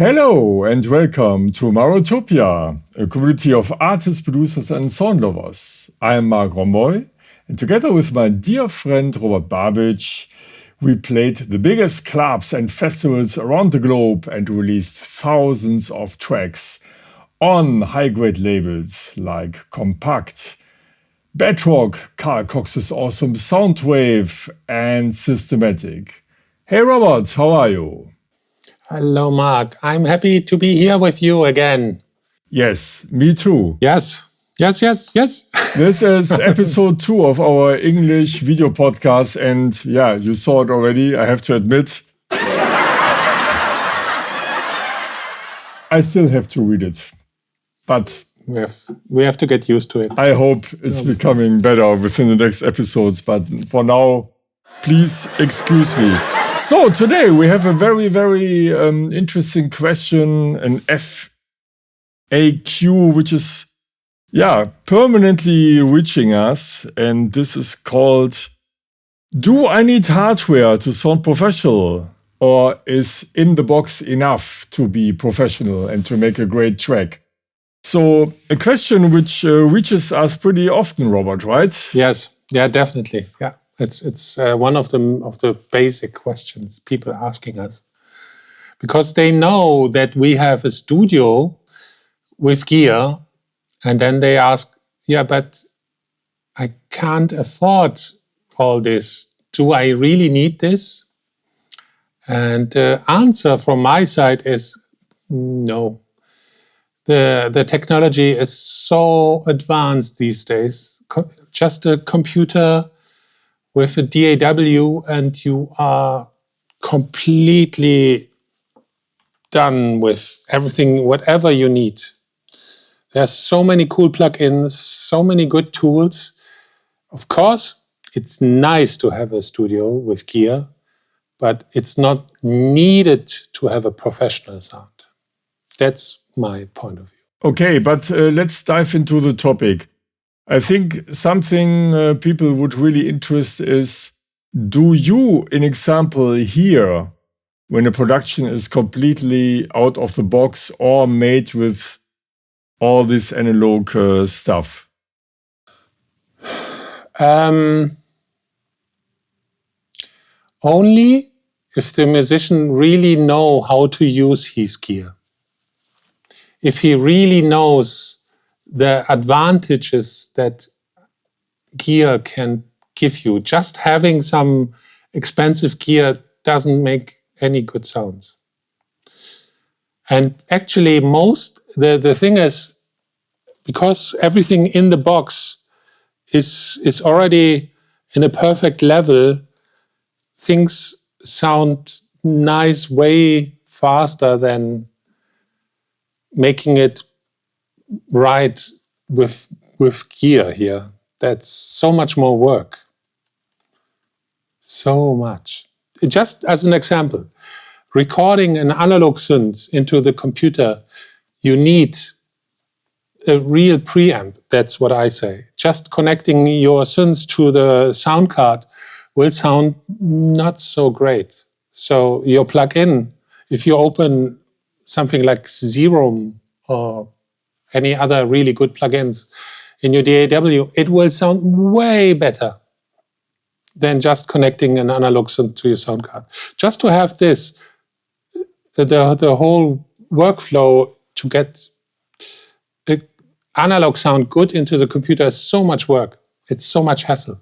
Hello and welcome to Marotopia, a community of artists, producers and sound lovers. I am Marc and Robert, and together with my dear friend Robert Babic, we played the biggest clubs and festivals around the globe and released thousands of tracks on high-grade labels like Compact, Bedrock, Carl Cox's awesome Soundwave and Systematic. Hey Robert, how are you? Hello, Mark. I'm happy to be here with you again. Yes, me too. Yes. This is episode 2 of our English video podcast. And yeah, you saw it already, I have to admit. I still have to read it. But we have to get used to it. I hope it's becoming better within the next episodes. But for now, please excuse me. So today we have a very, very interesting question, an FAQ, which is, permanently reaching us. And this is called, do I need hardware to sound professional? Or is in the box enough to be professional and to make a great track? So a question which reaches us pretty often, Robert, right? Yes, yeah, definitely. Yeah. It's one of the basic questions people are asking us, because they know that we have a studio with gear, and then they ask, but I can't afford all this. Do I really need this? And the answer from my side is no. The technology is so advanced these days. Just a computer with a DAW and you are completely done with everything, whatever you need. There's so many cool plugins, so many good tools. Of course, it's nice to have a studio with gear, but it's not needed to have a professional sound. That's my point of view. Okay, but let's dive into the topic. I think something people would really interest is, do you, in example, hear when a production is completely out of the box or made with all this analog stuff? Only if the musician really know how to use his gear. If he really knows the advantages that gear can give you. Just having some expensive gear doesn't make any good sounds. And actually the thing is, because everything in the box is already in a perfect level, things sound nice way faster than making it right with gear here. That's so much more work. So much. Just as an example, recording an analog synth into the computer, you need a real preamp. That's what I say. Just connecting your synth to the sound card will sound not so great. So your plug-in, if you open something like Zerum or any other really good plugins in your DAW, it will sound way better than just connecting an analog synth to your sound card. Just to have this, the whole workflow to get the analog sound good into the computer is so much work. It's so much hassle.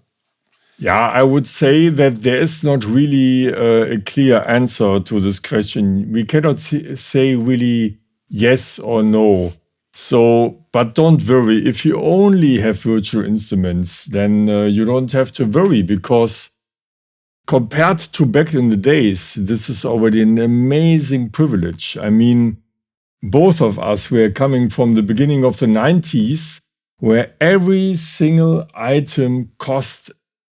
Yeah, I would say that there is not really a clear answer to this question. We cannot say really yes or no. So, but don't worry, if you only have virtual instruments, then you don't have to worry, because compared to back in the days, this is already an amazing privilege. I mean, both of us were coming from the beginning of the 90s, where every single item cost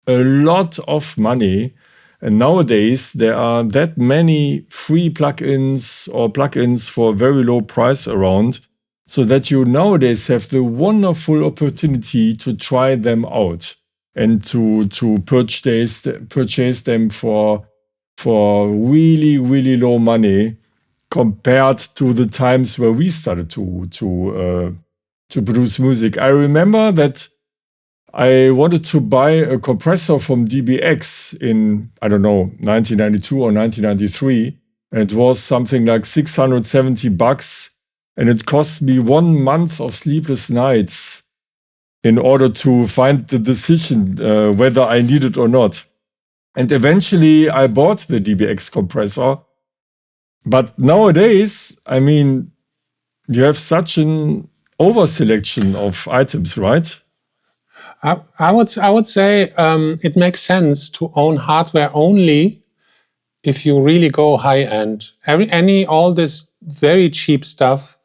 a lot of money. And nowadays, there are that many free plugins or plugins for a very low price around, so that you nowadays have the wonderful opportunity to try them out and to purchase them for really, really low money, compared to the times where we started to produce music. I remember that I wanted to buy a compressor from DBX in, I don't know, 1992 or 1993. It was something like $670, and it cost me 1 month of sleepless nights in order to find the decision whether I need it or not. And eventually I bought the DBX compressor. But nowadays, I mean, you have such an over-selection of items, right? I would say it makes sense to own hardware only if you really go high end. All this very cheap stuff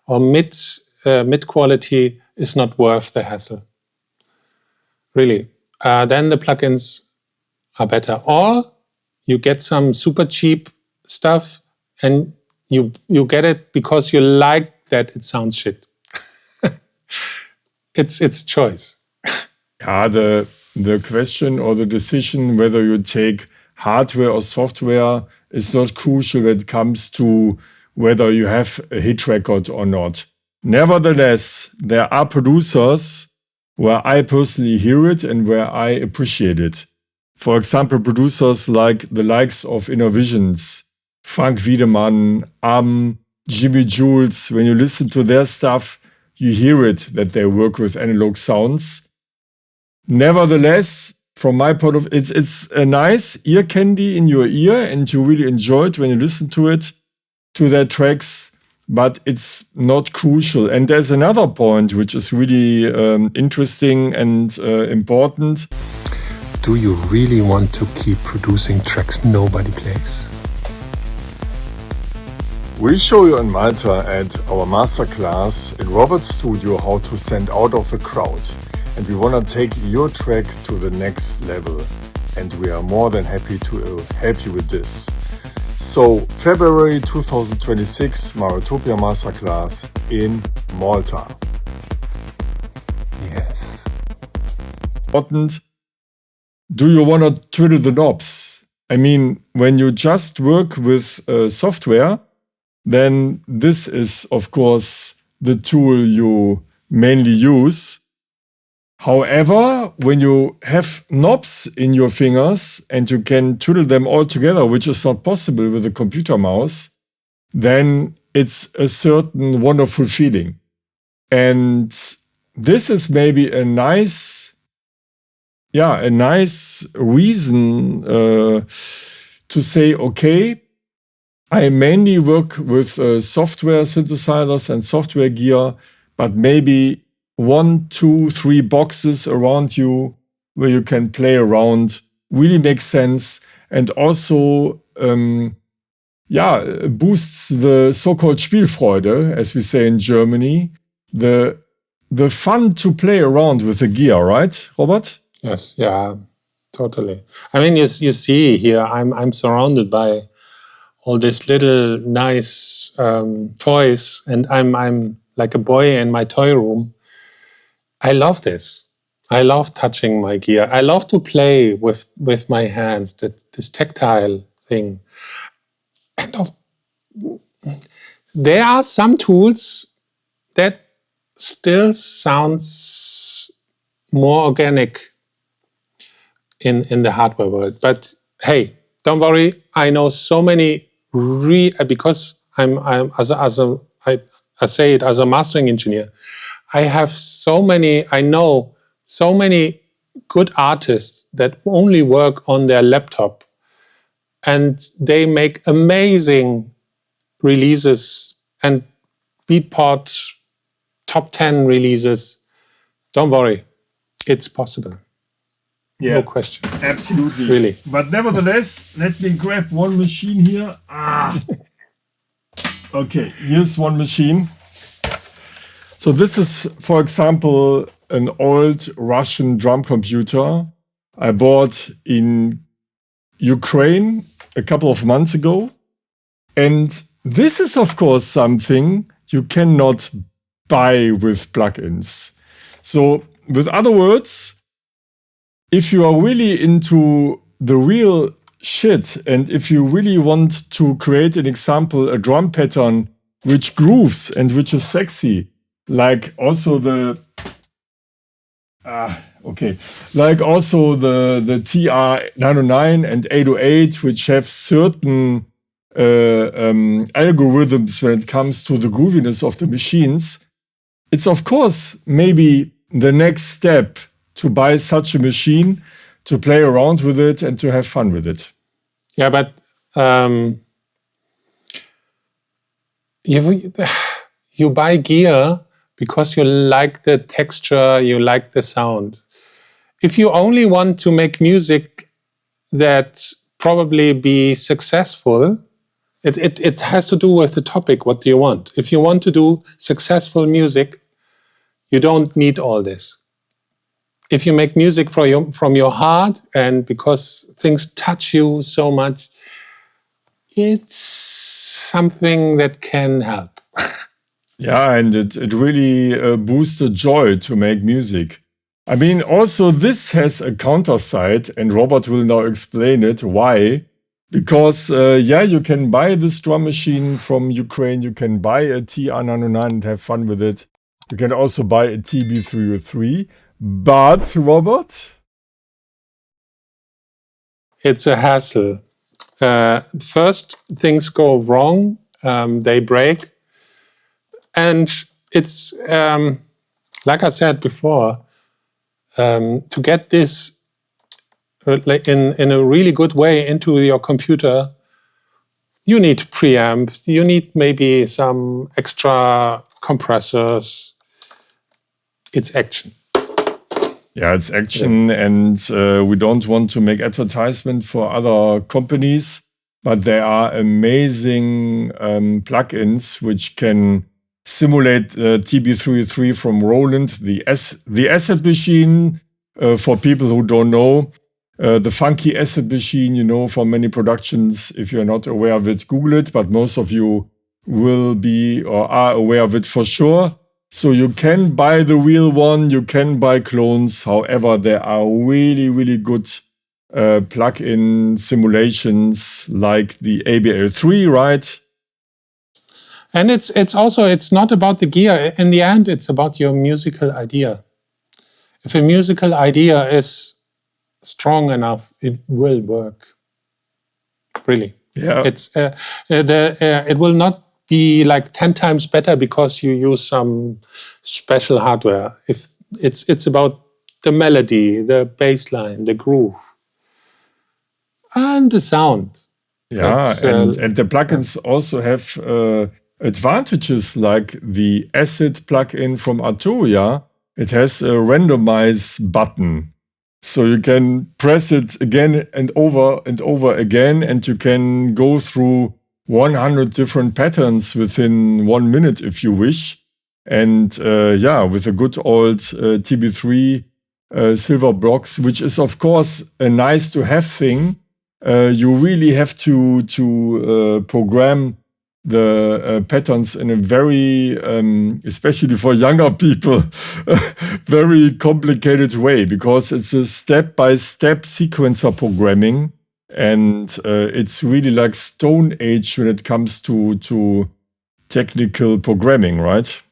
or mid quality is not worth the hassle. Really. Then the plugins are better. Or you get some super cheap stuff and you get it because you like that it sounds shit. It's choice. Yeah, the question or the decision whether you take hardware or software is not crucial when it comes to whether you have a hit record or not. Nevertheless, there are producers where I personally hear it and where I appreciate it. For example, producers like the likes of Innovisions, Frank Wiedemann, Jimmy Jules. When you listen to their stuff, you hear it that they work with analog sounds. Nevertheless, from my point of view, it's a nice ear candy in your ear, and you really enjoy it when you listen to it, to their tracks, but it's not crucial. And there's another point which is really interesting and important. Do you really want to keep producing tracks nobody plays? We show you in Malta at our masterclass in Robert's studio how to stand out of the crowd. And we want to take your track to the next level. And we are more than happy to help you with this. So, February 2026, Marotopia Masterclass in Malta. Yes. Important. Do you want to twiddle the knobs? I mean, when you just work with software, then this is, of course, the tool you mainly use. However, when you have knobs in your fingers and you can twiddle them all together, which is not possible with a computer mouse, then it's a certain wonderful feeling. And this is maybe a nice reason to say, okay, I mainly work with software synthesizers and software gear, but maybe 1, 2, 3 boxes around you where you can play around really makes sense, and also boosts the so-called Spielfreude, as we say in Germany, the fun to play around with the gear, right, Robert? Yes, yeah, totally. I mean, you see here, I'm surrounded by all these little nice toys, and I'm like a boy in my toy room. I love this. I love touching my gear. I love to play with my hands, this tactile thing. And there are some tools that still sounds more organic in the hardware world. But hey, don't worry. I know so many because I say it as a mastering engineer. I know so many good artists that only work on their laptop, and they make amazing releases and Beatport top 10 releases. Don't worry, it's possible. Yeah, no question. Absolutely. Really. But nevertheless, let me grab one machine here. Okay, here's one machine. So this is, for example, an old Russian drum computer I bought in Ukraine a couple of months ago. And this is, of course, something you cannot buy with plugins. So, with other words, if you are really into the real shit. And if you really want to create an example, a drum pattern which grooves and which is sexy, like also the like also the TR-909 and 808, which have certain algorithms when it comes to the grooviness of the machines, it's of course maybe the next step to buy such a machine, to play around with it and to have fun with it. Yeah, but you buy gear because you like the texture, you like the sound. If you only want to make music that probably be successful, it has to do with the topic. What do you want? If you want to do successful music, you don't need all this. If you make music from your heart and because things touch you so much, it's something that can help. Yeah, and it really boosts the joy to make music. I mean, also this has a counter side, and Robert will now explain it. Why? Because, you can buy this drum machine from Ukraine. You can buy a TR-909 and have fun with it. You can also buy a TB303. But, Robert? It's a hassle. First, things go wrong. They break. And it's, like I said before, to get this in a really good way into your computer, you need preamp, you need maybe some extra compressors. It's action. Yeah, it's action, and we don't want to make advertisement for other companies, but there are amazing plugins which can simulate TB303 from Roland, the acid machine, for people who don't know. The funky acid machine, for many productions. If you're not aware of it, Google it, but most of you will be or are aware of it for sure. So you can buy the real one, you can buy clones. However, there are really, really good plug-in simulations like the ABL3, right? And it's also, it's not about the gear. In the end, it's about your musical idea. If a musical idea is strong enough, it will work. Really. Yeah. It will not be like 10 times better because you use some special hardware. If it's about the melody, the bass line, the groove, and the sound. Yeah, and the plugins also have advantages like the Acid plugin from Arturia. It has a randomize button. So you can press it again and over again, and you can go through 100 different patterns within 1 minute if you wish. And with a good old TB3 silver box, which is of course a nice to have thing, you really have to program the patterns in a very, especially for younger people, very complicated way, because it's a step-by-step sequencer programming, and it's really like Stone Age when it comes to technical programming, right?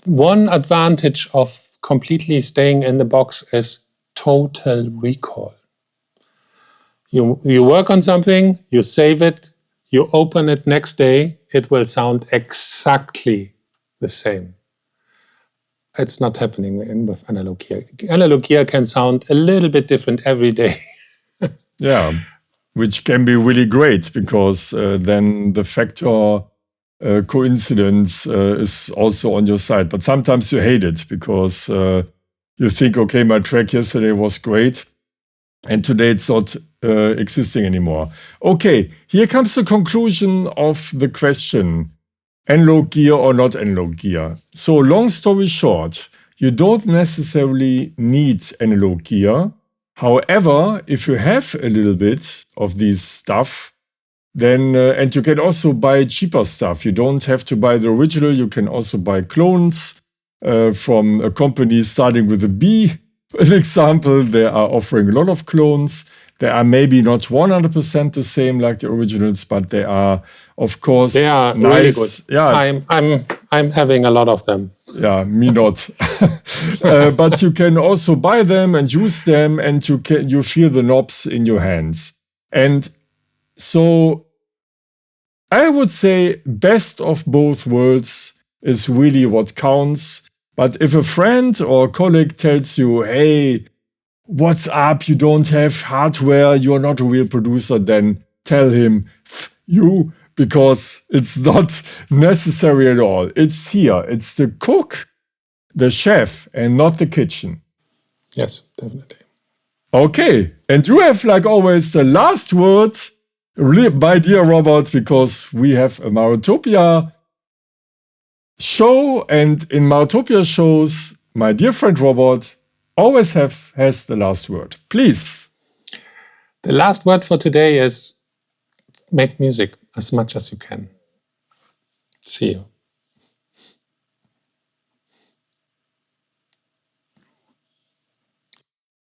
One advantage of completely staying in the box is total recall. You work on something, you save it, you open it next day, it will sound exactly the same. It's not happening with analog gear. Analog gear can sound a little bit different every day. Yeah, which can be really great, because then the factor coincidence is also on your side. But sometimes you hate it because you think, okay, my track yesterday was great, and today it's not existing anymore. Okay, here comes the conclusion of the question: analog gear or not analog gear? So long story short, you don't necessarily need analog gear. However, if you have a little bit of this stuff, then and you can also buy cheaper stuff. You don't have to buy the original. You can also buy clones from a company starting with a B, an example, they are offering a lot of clones. They are maybe not 100% the same like the originals, but they are, of course, they are nice. really good. Yeah, I'm having a lot of them. yeah, me not. But you can also buy them and use them, and you feel the knobs in your hands. And so I would say best of both worlds is really what counts. But if a friend or colleague tells you, hey, what's up, you don't have hardware, you're not a real producer, then tell him, you, because it's not necessary at all. It's here. It's the cook, the chef, and not the kitchen. Yes, definitely. Okay. And you have, like always, the last word, my dear Robert, because we have a Marotopia show, and in Marotopia shows, my dear friend Robert always has the last word. Please. The last word for today is make music as much as you can. See you.